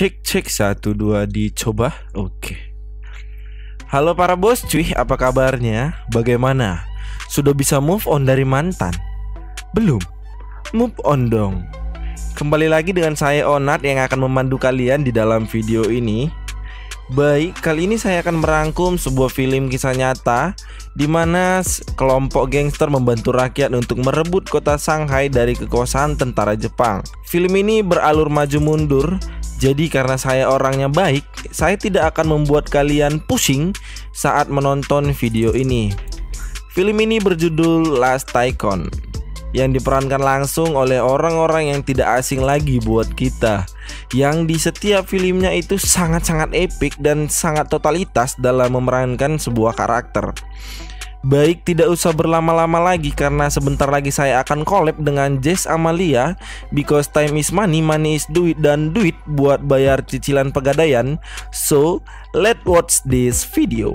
Cek 1 2 dicoba. Oke. Halo para bos cuy, apa kabarnya? Bagaimana? Sudah bisa move on dari mantan? Belum? Move on dong. Kembali lagi dengan saya Onat yang akan memandu kalian di dalam video ini. Baik, kali ini saya akan merangkum sebuah film kisah nyata di mana kelompok gangster membantu rakyat untuk merebut kota Shanghai dari kekuasaan tentara Jepang. Film ini beralur maju mundur. Jadi karena saya orangnya baik, saya tidak akan membuat kalian pusing saat menonton video ini. Film ini berjudul Last Tycoon, yang diperankan langsung oleh orang-orang yang tidak asing lagi buat kita, yang di setiap filmnya itu sangat-sangat epik dan sangat totalitas dalam memerankan sebuah karakter. Baik, tidak usah berlama-lama lagi karena sebentar lagi saya akan collab dengan Jess Amalia, because time is money, money is duit, dan duit buat bayar cicilan pegadaian. So, let's watch this video.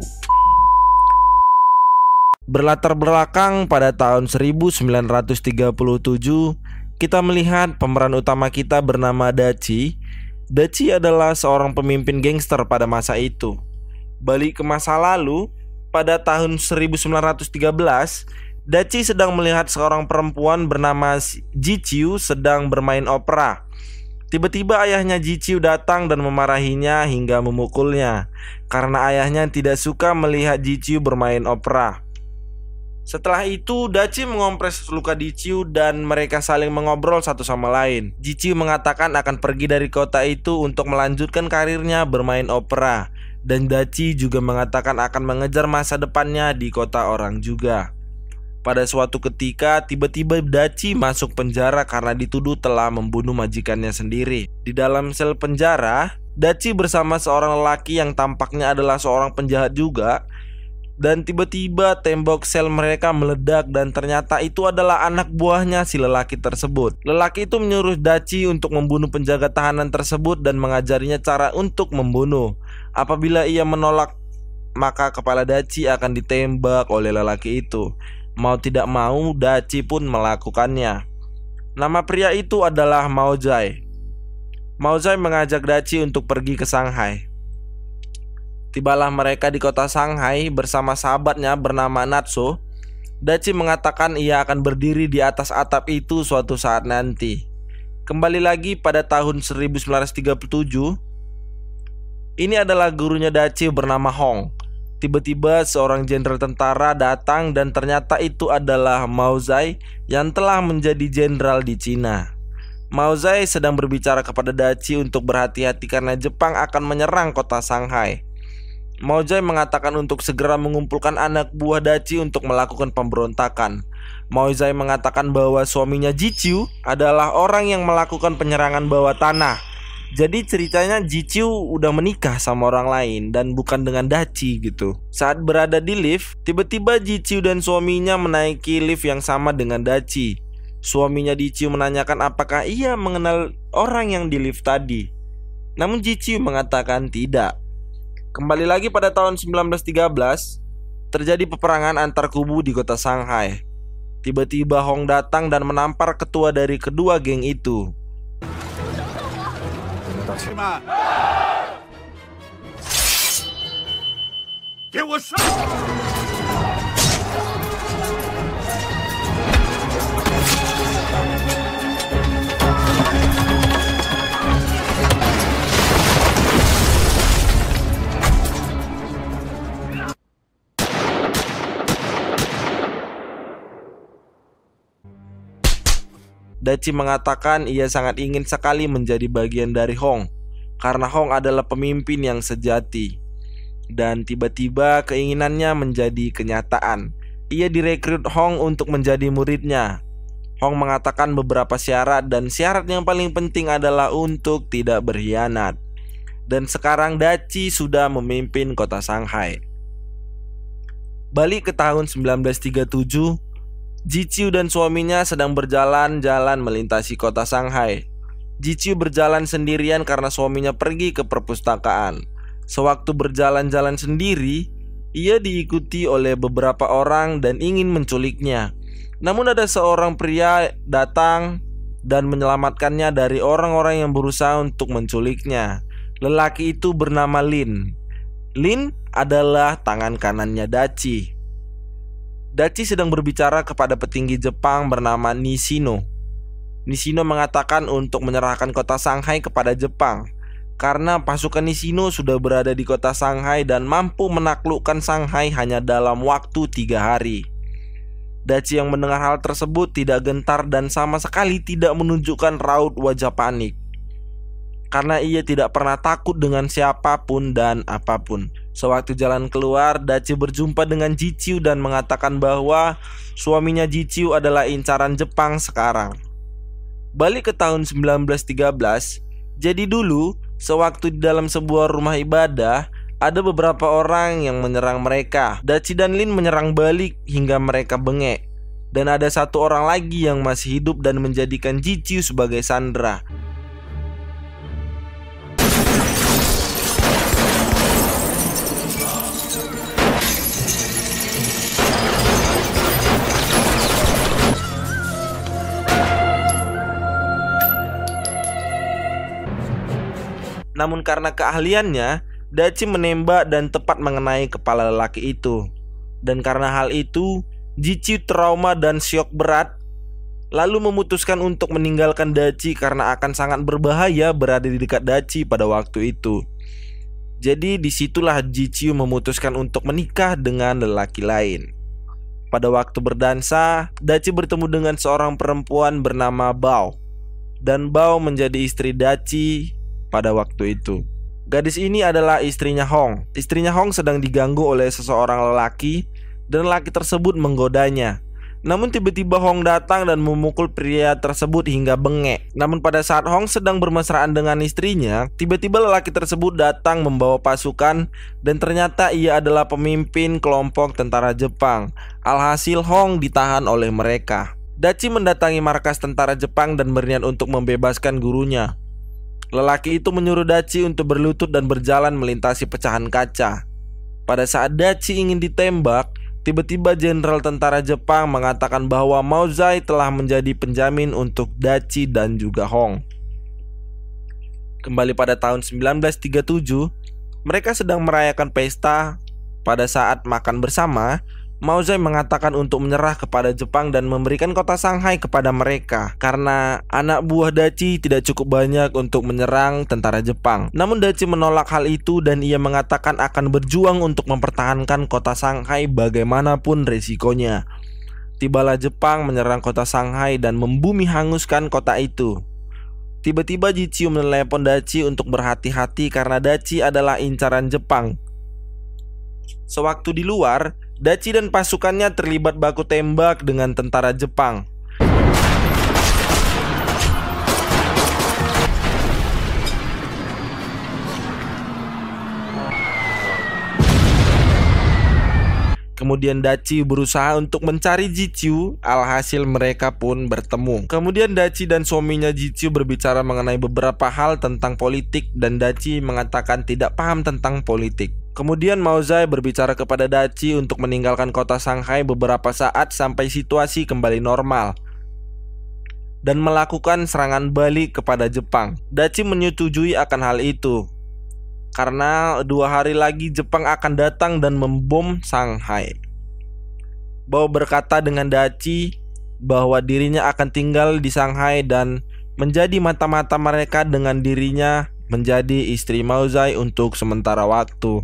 Berlatar belakang pada tahun 1937, kita melihat pemeran utama kita bernama Dachi. Dachi adalah seorang pemimpin gangster pada masa itu. Balik ke masa lalu, pada tahun 1913, Dachi sedang melihat seorang perempuan bernama Jichiu sedang bermain opera. Tiba-tiba ayahnya Jichiu datang dan memarahinya hingga memukulnya karena ayahnya tidak suka melihat Jichiu bermain opera. Setelah itu, Dachi mengompres luka Jichiu dan mereka saling mengobrol satu sama lain. Jichiu mengatakan akan pergi dari kota itu untuk melanjutkan karirnya bermain opera, dan Dachi juga mengatakan akan mengejar masa depannya di kota orang juga. Pada suatu ketika, tiba-tiba Dachi masuk penjara karena dituduh telah membunuh majikannya sendiri. Di dalam sel penjara, Dachi bersama seorang lelaki yang tampaknya adalah seorang penjahat juga. Dan tiba-tiba tembok sel mereka meledak dan ternyata itu adalah anak buahnya si lelaki tersebut. Lelaki itu menyuruh Dachi untuk membunuh penjaga tahanan tersebut dan mengajarinya cara untuk membunuh. Apabila ia menolak, maka kepala Dachi akan ditembak oleh lelaki itu. Mau tidak mau, Dachi pun melakukannya. Nama pria itu adalah Mao Zai. Mao Zai mengajak Dachi untuk pergi ke Shanghai. Tibalah mereka di kota Shanghai bersama sahabatnya bernama Natsu. Dachi mengatakan ia akan berdiri di atas atap itu suatu saat nanti. Kembali lagi pada tahun 1937, ini adalah gurunya Dachi bernama Hong. Tiba-tiba seorang jenderal tentara datang dan ternyata itu adalah Mao Zai yang telah menjadi jenderal di Cina. Mao Zai sedang berbicara kepada Dachi untuk berhati-hati karena Jepang akan menyerang kota Shanghai. Mao Zai mengatakan untuk segera mengumpulkan anak buah Dachi untuk melakukan pemberontakan. Mao Zai mengatakan bahwa suaminya Jichiu adalah orang yang melakukan penyerangan bawah tanah. Jadi ceritanya Jichiu udah menikah sama orang lain dan bukan dengan Dachi gitu. Saat berada di lift, tiba-tiba Jichiu dan suaminya menaiki lift yang sama dengan Dachi. Suaminya Jichiu menanyakan apakah ia mengenal orang yang di lift tadi. Namun Jichiu mengatakan tidak. Kembali lagi pada tahun 1913, terjadi peperangan antar kubu di kota Shanghai. Tiba-tiba Hong datang dan menampar ketua dari kedua geng itu. Dachi mengatakan ia sangat ingin sekali menjadi bagian dari Hong karena Hong adalah pemimpin yang sejati. Dan tiba-tiba keinginannya menjadi kenyataan. Ia direkrut Hong untuk menjadi muridnya. Hong mengatakan beberapa syarat dan syarat yang paling penting adalah untuk tidak berkhianat. Dan sekarang Dachi sudah memimpin kota Shanghai. Balik ke tahun 1937, Jichiu dan suaminya sedang berjalan-jalan melintasi kota Shanghai. Jichiu berjalan sendirian karena suaminya pergi ke perpustakaan. Sewaktu berjalan-jalan sendiri, ia diikuti oleh beberapa orang dan ingin menculiknya. Namun ada seorang pria datang dan menyelamatkannya dari orang-orang yang berusaha untuk menculiknya. Lelaki itu bernama Lin. Lin adalah tangan kanannya Dachi. Dachi sedang berbicara kepada petinggi Jepang bernama Nishino. Nishino mengatakan untuk menyerahkan kota Shanghai kepada Jepang karena pasukan Nishino sudah berada di kota Shanghai dan mampu menaklukkan Shanghai hanya dalam waktu 3 hari. Dachi yang mendengar hal tersebut tidak gentar dan sama sekali tidak menunjukkan raut wajah panik, karena ia tidak pernah takut dengan siapapun dan apapun. Sewaktu jalan keluar, Dachi berjumpa dengan Jiciu dan mengatakan bahwa suaminya Jiciu adalah incaran Jepang sekarang. Balik ke tahun 1913, jadi dulu sewaktu di dalam sebuah rumah ibadah, ada beberapa orang yang menyerang mereka. Dachi dan Lin menyerang balik hingga mereka bengek. Dan ada satu orang lagi yang masih hidup dan menjadikan Jiciu sebagai sandera. Namun karena keahliannya, Dachi menembak dan tepat mengenai kepala lelaki itu. Dan karena hal itu, Jiciu trauma dan syok berat, lalu memutuskan untuk meninggalkan Dachi karena akan sangat berbahaya berada di dekat Dachi pada waktu itu. Jadi disitulah Jiciu memutuskan untuk menikah dengan lelaki lain. Pada waktu berdansa, Dachi bertemu dengan seorang perempuan bernama Bao. Dan Bao menjadi istri Dachi pada waktu itu. Gadis ini adalah istrinya Hong. Istrinya Hong sedang diganggu oleh seseorang lelaki dan lelaki tersebut menggodanya. Namun tiba-tiba Hong datang dan memukul pria tersebut hingga bengek. Namun pada saat Hong sedang bermesraan dengan istrinya, tiba-tiba lelaki tersebut datang membawa pasukan dan ternyata ia adalah pemimpin kelompok tentara Jepang. Alhasil Hong ditahan oleh mereka. Dachi mendatangi markas tentara Jepang dan berniat untuk membebaskan gurunya. Lelaki itu menyuruh Dachi untuk berlutut dan berjalan melintasi pecahan kaca. Pada saat Dachi ingin ditembak, tiba-tiba jenderal tentara Jepang mengatakan bahwa Maozai telah menjadi penjamin untuk Dachi dan juga Hong. Kembali pada tahun 1937, mereka sedang merayakan pesta. Pada saat makan bersama, Maozai mengatakan untuk menyerah kepada Jepang dan memberikan kota Shanghai kepada mereka karena anak buah Dachi tidak cukup banyak untuk menyerang tentara Jepang. Namun Dachi menolak hal itu dan ia mengatakan akan berjuang untuk mempertahankan kota Shanghai bagaimanapun resikonya. Tibalah Jepang menyerang kota Shanghai dan membumi hanguskan kota itu. Tiba-tiba Jiciu menelepon Dachi untuk berhati-hati karena Dachi adalah incaran Jepang. Sewaktu di luar, Dachi dan pasukannya terlibat baku tembak dengan tentara Jepang. Kemudian Dachi berusaha untuk mencari Jiciu, alhasil mereka pun bertemu. Kemudian Dachi dan suaminya Jiciu berbicara mengenai beberapa hal tentang politik dan Dachi mengatakan tidak paham tentang politik. Kemudian Maozai berbicara kepada Dachi untuk meninggalkan kota Shanghai beberapa saat sampai situasi kembali normal dan melakukan serangan balik kepada Jepang. Dachi menyetujui akan hal itu karena 2 hari lagi Jepang akan datang dan membom Shanghai. Bao berkata dengan Dachi bahwa dirinya akan tinggal di Shanghai dan menjadi mata-mata mereka dengan dirinya menjadi istri Maozai untuk sementara waktu.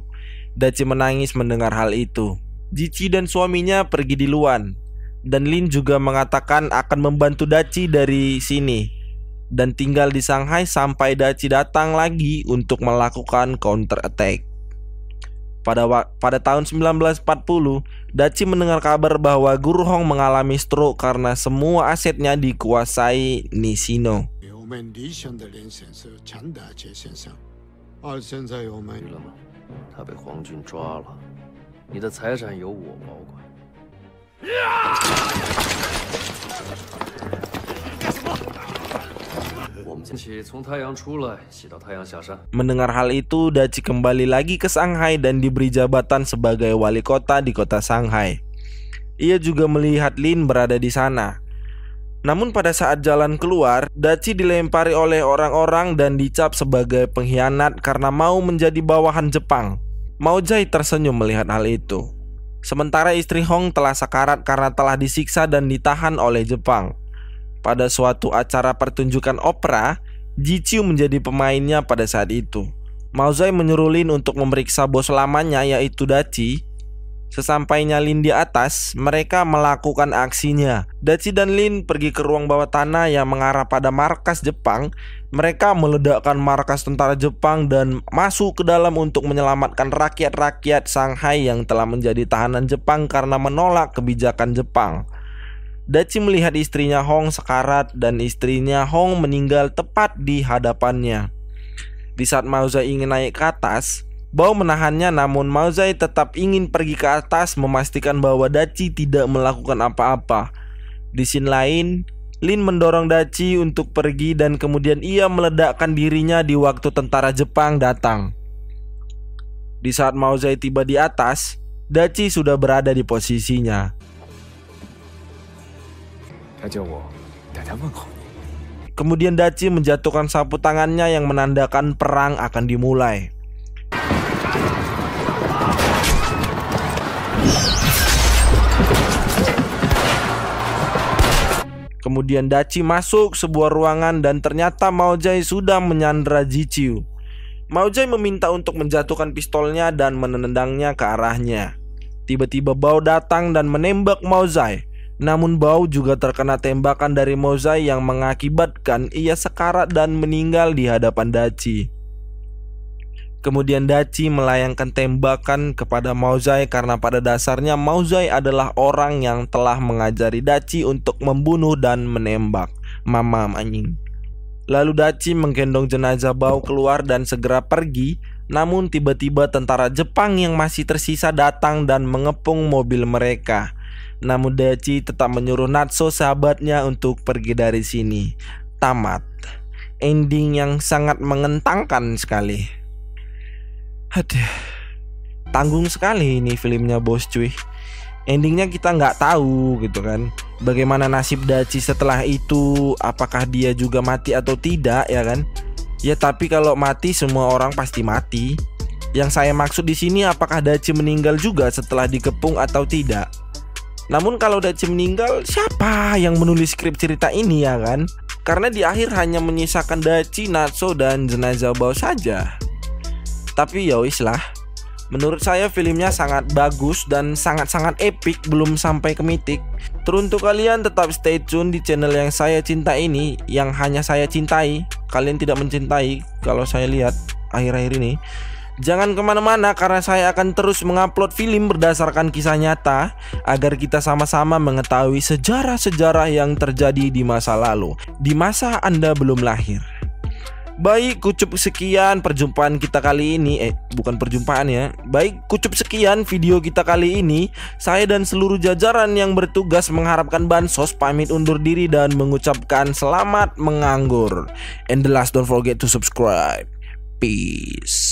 Dachi menangis mendengar hal itu. Jiciu dan suaminya pergi duluan dan Lin juga mengatakan akan membantu Dachi dari sini dan tinggal di Shanghai sampai Dachi datang lagi untuk melakukan counter attack. Pada tahun 1940, Dachi mendengar kabar bahwa Guru Hong mengalami stroke karena semua asetnya dikuasai Nishino. Mendengar hal itu, Dachi kembali lagi ke Shanghai dan diberi jabatan sebagai wali kota di kota Shanghai. Ia juga melihat Lin berada di sana. Namun pada saat jalan keluar, Dachi dilempari oleh orang-orang dan dicap sebagai pengkhianat karena mau menjadi bawahan Jepang. Maozai tersenyum melihat hal itu. Sementara istri Hong telah sekarat karena telah disiksa dan ditahan oleh Jepang. Pada suatu acara pertunjukan opera, Jichiu menjadi pemainnya pada saat itu. Maozai menyuruh Lin untuk memeriksa bos lamanya yaitu Dachi. Sesampainya Lin di atas, mereka melakukan aksinya. Dachi dan Lin pergi ke ruang bawah tanah yang mengarah pada markas Jepang. Mereka meledakkan markas tentara Jepang dan masuk ke dalam untuk menyelamatkan rakyat-rakyat Shanghai yang telah menjadi tahanan Jepang karena menolak kebijakan Jepang. Dachi melihat istrinya Hong sekarat dan istrinya Hong meninggal tepat di hadapannya. Di saat Maozai ingin naik ke atas, Bao menahannya, namun Maozai tetap ingin pergi ke atas memastikan bahwa Dachi tidak melakukan apa-apa. Di scene lain, Lin mendorong Dachi untuk pergi dan kemudian ia meledakkan dirinya di waktu tentara Jepang datang. Di saat Maozai tiba di atas, Dachi sudah berada di posisinya. Kemudian Dachi menjatuhkan sapu tangannya yang menandakan perang akan dimulai. Kemudian Dachi masuk sebuah ruangan dan ternyata Maozai sudah menyandra Jichiu. Maozai meminta untuk menjatuhkan pistolnya dan menendangnya ke arahnya. Tiba-tiba Bao datang dan menembak Maozai. Namun Bao juga terkena tembakan dari Maozai yang mengakibatkan ia sekarat dan meninggal di hadapan Dachi. Kemudian Dachi melayangkan tembakan kepada Maozai karena pada dasarnya Maozai adalah orang yang telah mengajari Dachi untuk membunuh dan menembak. Mamam anjing. Lalu Dachi menggendong jenazah Bao keluar dan segera pergi. Namun tiba-tiba tentara Jepang yang masih tersisa datang dan mengepung mobil mereka. Namun Dachi tetap menyuruh Natsu sahabatnya untuk pergi dari sini. Tamat. Ending yang sangat mengentangkan sekali. Aduh, tanggung sekali ini filmnya bos cuy. Endingnya kita nggak tahu gitu kan. Bagaimana nasib Dachi setelah itu, apakah dia juga mati atau tidak ya kan? Ya tapi kalau mati semua orang pasti mati. Yang saya maksud di sini apakah Dachi meninggal juga setelah dikepung atau tidak? Namun kalau Dachi meninggal, siapa yang menulis skrip cerita ini ya kan? Karena di akhir hanya menyisakan Dachi, Natsu dan jenazah Bao saja. Tapi ya wis lah. Menurut saya filmnya sangat bagus dan sangat-sangat epic, belum sampai ke mitik. Teruntuk kalian tetap stay tune di channel yang saya cinta ini, yang hanya saya cintai. Kalian tidak mencintai kalau saya lihat akhir-akhir ini. Jangan kemana-mana karena saya akan terus mengupload film berdasarkan kisah nyata agar kita sama-sama mengetahui sejarah-sejarah yang terjadi di masa lalu, di masa Anda belum lahir. Baik, kucup sekian perjumpaan kita kali ini. Bukan perjumpaan ya. Baik, kucup sekian video kita kali ini. Saya dan seluruh jajaran yang bertugas mengharapkan bansos pamit undur diri dan mengucapkan selamat menganggur. And the last, don't forget to subscribe. Peace.